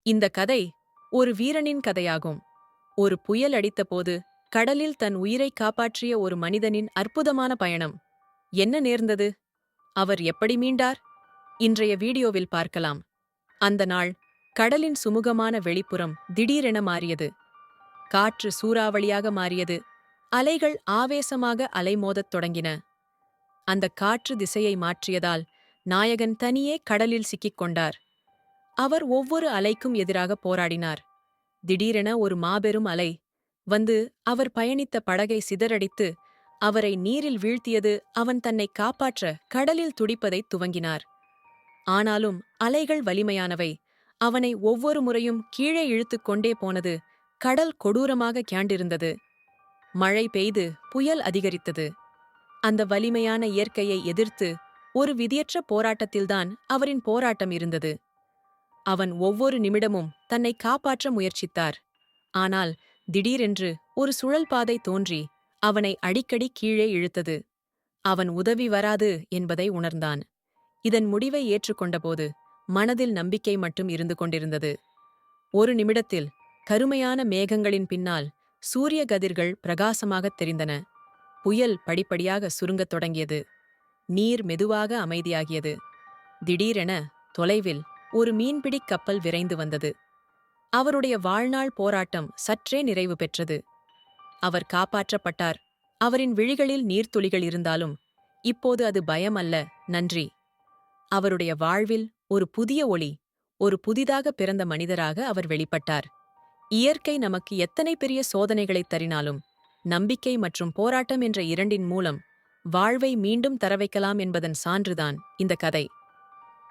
இந்த கதை ஒரு வீரனின் கதையாகும். ஒரு புயல் அடித்தபோது கடலில் தன் உயிரை காப்பாற்றிய ஒரு மனிதனின் அற்புதமான பயணம். என்ன நேர்ந்தது? அவர் எப்படி மீண்டார்? இன்றைய வீடியோவில் பார்க்கலாம். அந்த நாள் கடலின் சுமூகமான வெளிப்புறம் திடீரென மாறியது. காற்று சூறாவளியாக மாறியது. அலைகள் ஆவேசமாக அலைமோதத் தொடங்கின. அந்த காற்று திசையை மாற்றியதால் நாயகன் தனியே கடலில் சிக்கிக் கொண்டார். அவர் ஒவ்வொரு அலைக்கும் எதிராக போராடினார். திடீரென ஒரு மாபெரும் அலை வந்து அவர் பயணித்த படகை சிதறடித்து அவரை நீரில் வீழ்த்தியது. அவன் தன்னை காப்பாற்ற கடலில் துடிப்பதைத் துவங்கினார். ஆனாலும் அலைகள் வலிமையானவை. அவனை ஒவ்வொரு முறையும் கீழே இழுத்துக் கொண்டே போனது. கடல் கொடூரமாக கியாண்டிருந்தது. மழை பெய்து புயல் அதிகரித்தது. அந்த வலிமையான இயற்கையை எதிர்த்து ஒரு விதியற்ற போராட்டத்தில்தான் அவரின் போராட்டம் இருந்தது. அவன் ஒவ்வொரு நிமிடமும் தன்னை காப்பாற்ற முயற்சித்தார். ஆனால் திடீரென்று ஒரு சுழல்பாதை தோன்றி அவனை அடிக்கடி கீழே இழுத்தது. அவன் உதவி வராது என்பதை உணர்ந்தான். இதன் முடிவை ஏற்றுக்கொண்டபோது மனதில் நம்பிக்கை மட்டும் இருந்து கொண்டிருந்தது. ஒரு நிமிடத்தில் கருமையான மேகங்களின் பின்னால் சூரிய கதிர்கள் பிரகாசமாகத் தெரிந்தன. புயல் படிப்படியாக சுருங்கத் தொடங்கியது. நீர் மெதுவாக அமைதியாகியது. திடீரென தொலைவில் ஒரு மீன்பிடிக் கப்பல் விரைந்து வந்தது. அவருடைய வாழ்நாள் போராட்டம் சற்றே நிறைவு பெற்றது. அவர் காப்பாற்றப்பட்டார். அவரின் விழிகளில் நீர்த்துளிகள் இருந்தாலும் இப்போது அது பயம் அல்ல, நன்றி. அவருடைய வாழ்வில் ஒரு புதிய ஒளி, ஒரு புதிதாக பிறந்த மனிதராக அவர் வெளிப்பட்டார். இயற்கை நமக்கு எத்தனை பெரிய சோதனைகளைத் தரினாலும் நம்பிக்கை மற்றும் போராட்டம் என்ற இரண்டின் மூலம் வாழ்வை மீண்டும் தரவைக்கலாம் என்பதன் சான்றுதான் இந்த கதை.